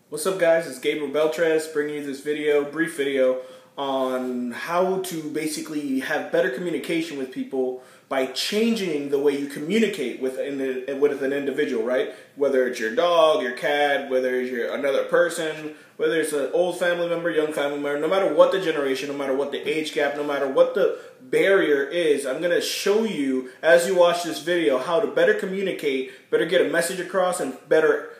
What's up, guys? It's Gabriel Beltres bringing you this brief video on how to basically have better communication with people by changing the way you communicate with an individual, right? Whether it's your dog, your cat, whether it's another person, whether it's an old family member, young family member, no matter what the generation, no matter what the age gap, no matter what the barrier is, I'm going to show you as you watch this video how to better communicate, better get a message across, and better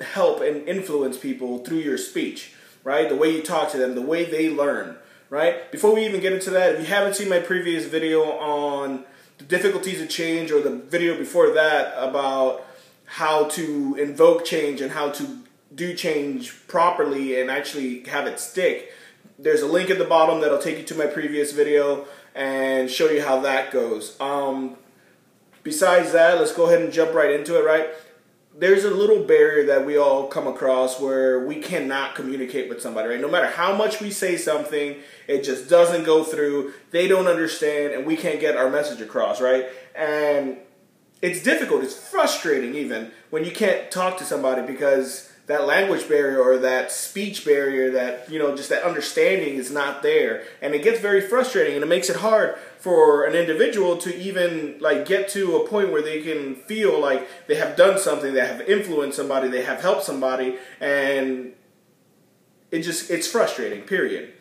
help and influence people through your speech, right? The way you talk to them, the way they learn, right? Before we even get into that, if you haven't seen my previous video on the difficulties of change, or the video before that about how to invoke change and how to do change properly and actually have it stick, there's a link at the bottom that'll take you to my previous video and show you how that goes. Besides that, let's go ahead and jump right into it, right? There's a little barrier that we all come across where we cannot communicate with somebody, right? No matter how much we say something, it just doesn't go through. They don't understand, and we can't get our message across, right? And it's difficult. It's frustrating even when you can't talk to somebody because that language barrier or that speech barrier, that, just that understanding is not there. And it gets very frustrating, and it makes it hard for an individual to even get to a point where they can feel like they have done something, they have influenced somebody, they have helped somebody, and it's frustrating, period.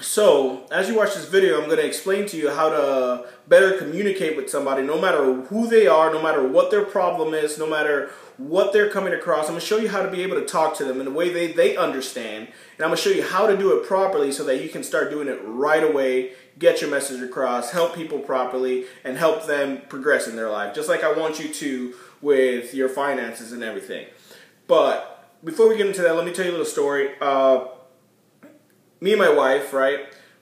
So, as you watch this video, I'm going to explain to you how to better communicate with somebody, no matter who they are, no matter what their problem is, no matter what they're coming across. I'm going to show you how to be able to talk to them in a way they understand. And I'm going to show you how to do it properly so that you can start doing it right away, get your message across, help people properly, and help them progress in their life, just like I want you to with your finances and everything. But before we get into that, let me tell you a little story. Me and my wife, right,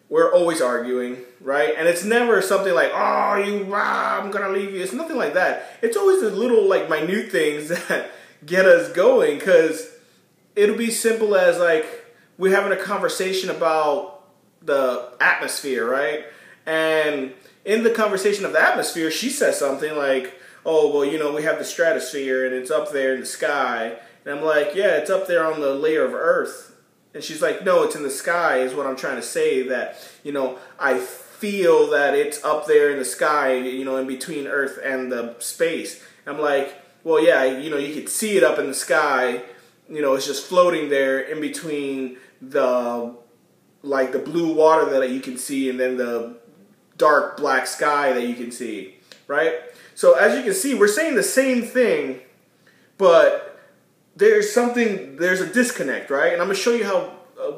we're always arguing, right? And it's never something like, oh, I'm going to leave you. It's nothing like that. It's always the little, minute things that get us going, because it'll be simple as, we're having a conversation about the atmosphere, right? And in the conversation of the atmosphere, she says something like, oh, well, we have the stratosphere, and it's up there in the sky. And I'm like, yeah, it's up there on the layer of Earth. And she's like, no, it's in the sky is what I'm trying to say, that, I feel that it's up there in the sky, in between Earth and the space. And I'm like, well, yeah, you could see it up in the sky, it's just floating there in between the blue water that you can see and then the dark black sky that you can see, right? So as you can see, we're saying the same thing, but there's a disconnect, right? And I'm going to show you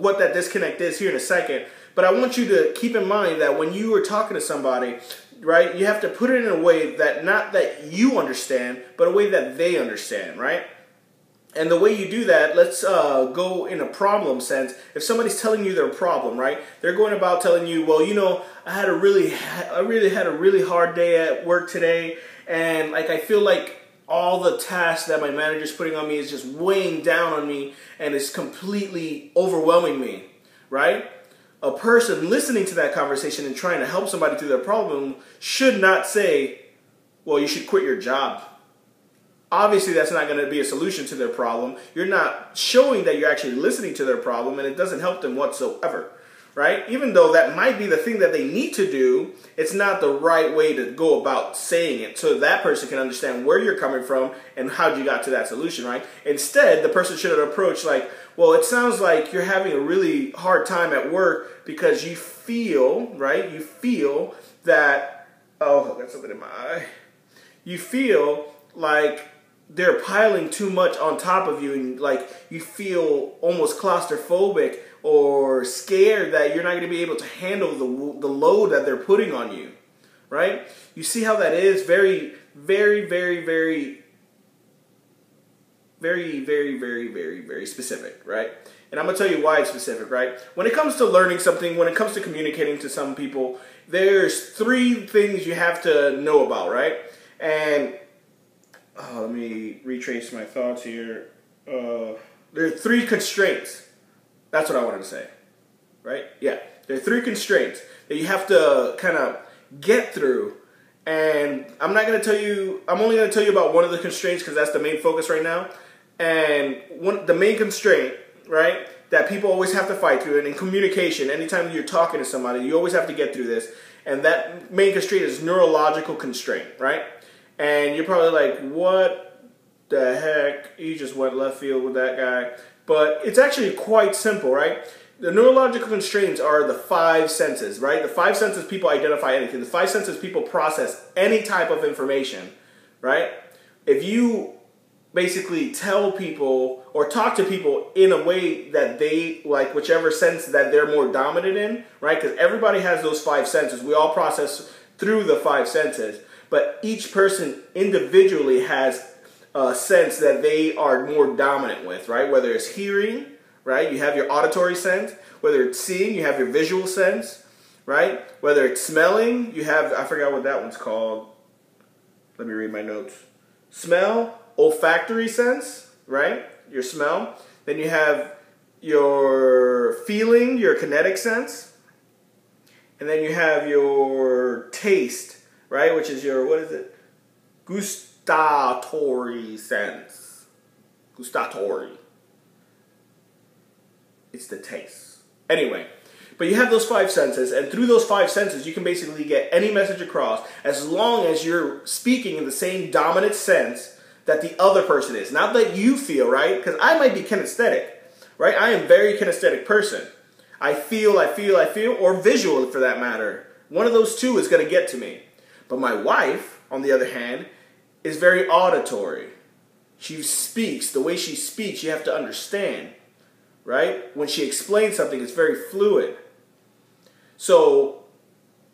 what that disconnect is here in a second. But I want you to keep in mind that when you are talking to somebody, right, you have to put it in a way that not that you understand, but a way that they understand, right? And the way you do that, let's go in a problem sense. If somebody's telling you their problem, right, they're going about telling you, well, I really had a really hard day at work today, and I feel like all the tasks that my manager's putting on me is just weighing down on me, and it's completely overwhelming me, right? A person listening to that conversation and trying to help somebody through their problem should not say, well, you should quit your job. Obviously, that's not going to be a solution to their problem. You're not showing that you're actually listening to their problem, and it doesn't help them whatsoever, right? Even though that might be the thing that they need to do, it's not the right way to go about saying it so that person can understand where you're coming from and how you got to that solution, right? Instead, the person should approach well, it sounds like you're having a really hard time at work because you feel, right? You feel that, oh, I got something in my eye. You feel like they're piling too much on top of you, and you feel almost claustrophobic or scared that you're not going to be able to handle the load that they're putting on you, right? You see how that is very, very, very, very, very, very, very, very, very specific, right? And I'm going to tell you why it's specific, right? When it comes to learning something, when it comes to communicating to some people, there's 3 things you have to know about, right? And let me retrace my thoughts here. There are 3 constraints. That's what I wanted to say, right? Yeah, there are 3 constraints that you have to kind of get through. And I'm only going to tell you about one of the constraints because that's the main focus right now. And the main constraint, right, that people always have to fight through, and in communication, anytime you're talking to somebody, you always have to get through this. And that main constraint is neurological constraint, right? And you're probably like, what the heck? You just went left field with that guy. But it's actually quite simple, right? The neurological constraints are the 5 senses, right? The 5 senses people identify anything. The 5 senses people process any type of information, right? If you basically tell people or talk to people in a way that they like, whichever sense that they're more dominant in, right? Because everybody has those 5 senses. We all process through the 5 senses, but each person individually has a sense that they are more dominant with, right? Whether it's hearing, right? You have your auditory sense. Whether it's seeing, you have your visual sense, right? Whether it's smelling, you have, I forgot what that one's called. Let me read my notes. Smell, olfactory sense, right? Your smell. Then you have your feeling, your kinetic sense. And then you have your taste, right? Which is your, what is it? Gustatory sense. Gustatory. It's the taste. Anyway, but you have those 5 senses, and through those 5 senses, you can basically get any message across as long as you're speaking in the same dominant sense that the other person is. Not that you feel, right? Because I might be kinesthetic, right? I am a very kinesthetic person. I feel, or visual for that matter. One of those two is going to get to me. But my wife, on the other hand, is very auditory. She speaks. The way she speaks, you have to understand. Right? When she explains something, it's very fluid. So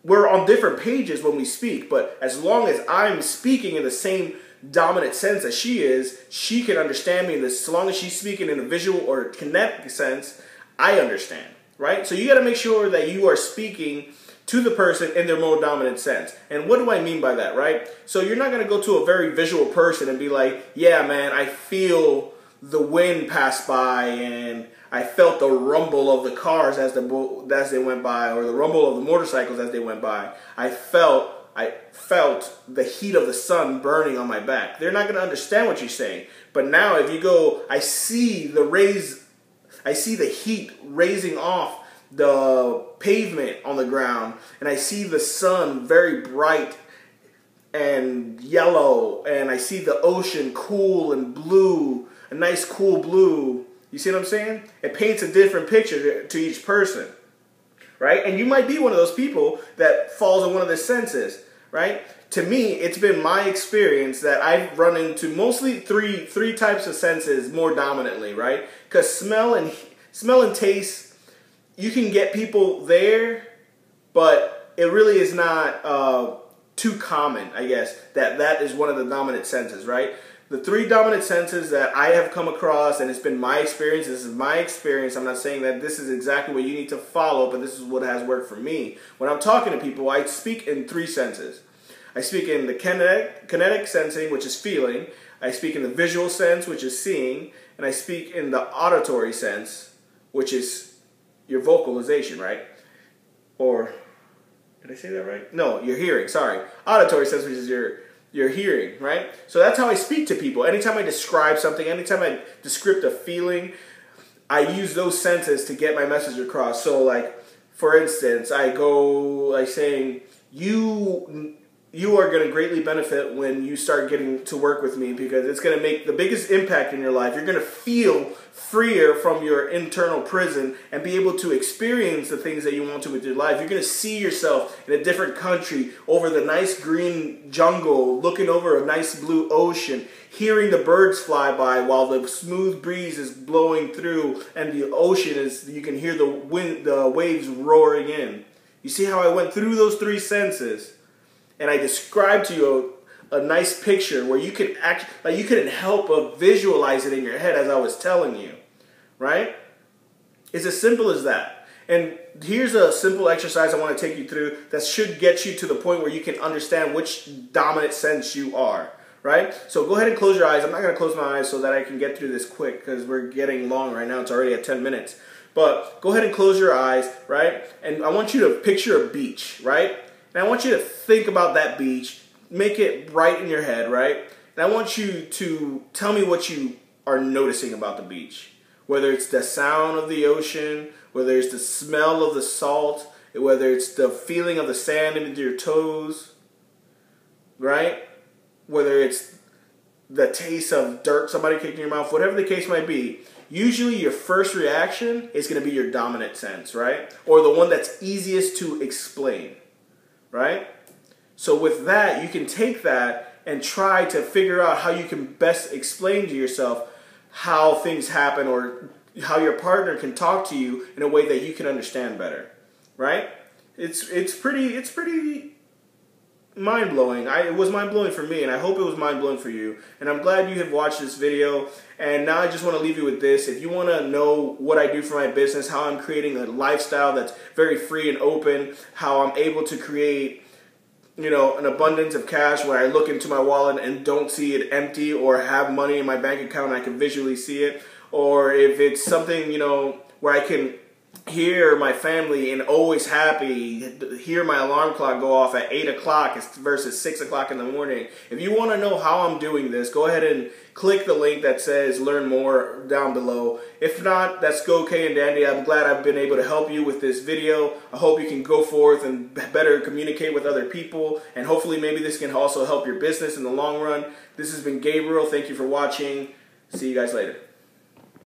we're on different pages when we speak, but as long as I'm speaking in the same dominant sense as she is, she can understand me. As long as she's speaking in a visual or kinetic sense, I understand. Right? So you got to make sure that you are speaking to the person in their more dominant sense. And what do I mean by that, right? So you're not going to go to a very visual person and be like, yeah, man, I feel the wind pass by and I felt the rumble of the cars as they went by, or the rumble of the motorcycles as they went by. I felt the heat of the sun burning on my back. They're not going to understand what you're saying. But now if you go, I see the heat raising off the pavement on the ground, and I see the sun very bright and yellow, and I see the ocean cool and blue, a nice cool blue. You see what I'm saying? It paints a different picture to each person, right? And you might be one of those people that falls in one of the senses, right? To me, it's been my experience that I've run into mostly three types of senses more dominantly, right? Because smell and taste, you can get people there, but it really is not too common, I guess, that is one of the dominant senses, right? The 3 dominant senses that I have come across, and it's been my experience, this is my experience, I'm not saying that this is exactly what you need to follow, but this is what has worked for me. When I'm talking to people, I speak in 3 senses. I speak in the kinetic sensing, which is feeling. I speak in the visual sense, which is seeing. And I speak in the auditory sense, which is your vocalization, right? Or, did I say that right? No, your hearing, sorry. Auditory sense, which is your hearing, right? So that's how I speak to people. Anytime I describe something, anytime I describe a feeling, I use those senses to get my message across. So like, for instance, I go like saying, you are going to greatly benefit when you start getting to work with me, because it's going to make the biggest impact in your life. You're going to feel freer from your internal prison and be able to experience the things that you want to with your life. You're going to see yourself in a different country, over the nice green jungle, looking over a nice blue ocean, hearing the birds fly by while the smooth breeze is blowing through and the ocean is, you can hear the waves roaring in. You see how I went through those 3 senses? And I described to you a nice picture where you could you couldn't help but visualize it in your head as I was telling you, right? It's as simple as that. And here's a simple exercise I want to take you through that should get you to the point where you can understand which dominant sense you are, right? So go ahead and close your eyes. I'm not going to close my eyes so that I can get through this quick, because we're getting long right now. It's already at 10 minutes. But go ahead and close your eyes, right? And I want you to picture a beach, right? And I want you to think about that beach, make it bright in your head, right? And I want you to tell me what you are noticing about the beach. Whether it's the sound of the ocean, whether it's the smell of the salt, whether it's the feeling of the sand into your toes, right? Whether it's the taste of dirt somebody kicking in your mouth, whatever the case might be, usually your first reaction is going to be your dominant sense, right? Or the one that's easiest to explain, right? So with that, you can take that and try to figure out how you can best explain to yourself how things happen, or how your partner can talk to you in a way that you can understand better, right? It's pretty mind-blowing. It was mind-blowing for me, and I hope it was mind-blowing for you. And I'm glad you have watched this video. And now I just want to leave you with this. If you want to know what I do for my business, how I'm creating a lifestyle that's very free and open, how I'm able to create, you know, an abundance of cash where I look into my wallet and don't see it empty, or have money in my bank account and I can visually see it, or if it's something, you know, where I can hear my family and always happy, hear my alarm clock go off at 8 o'clock versus 6 o'clock in the morning. If you want to know how I'm doing this, go ahead and click the link that says learn more down below. If not, that's okay and dandy. I'm glad I've been able to help you with this video. I hope you can go forth and better communicate with other people, and hopefully maybe this can also help your business in the long run. This has been Gabriel. Thank you for watching. See you guys later.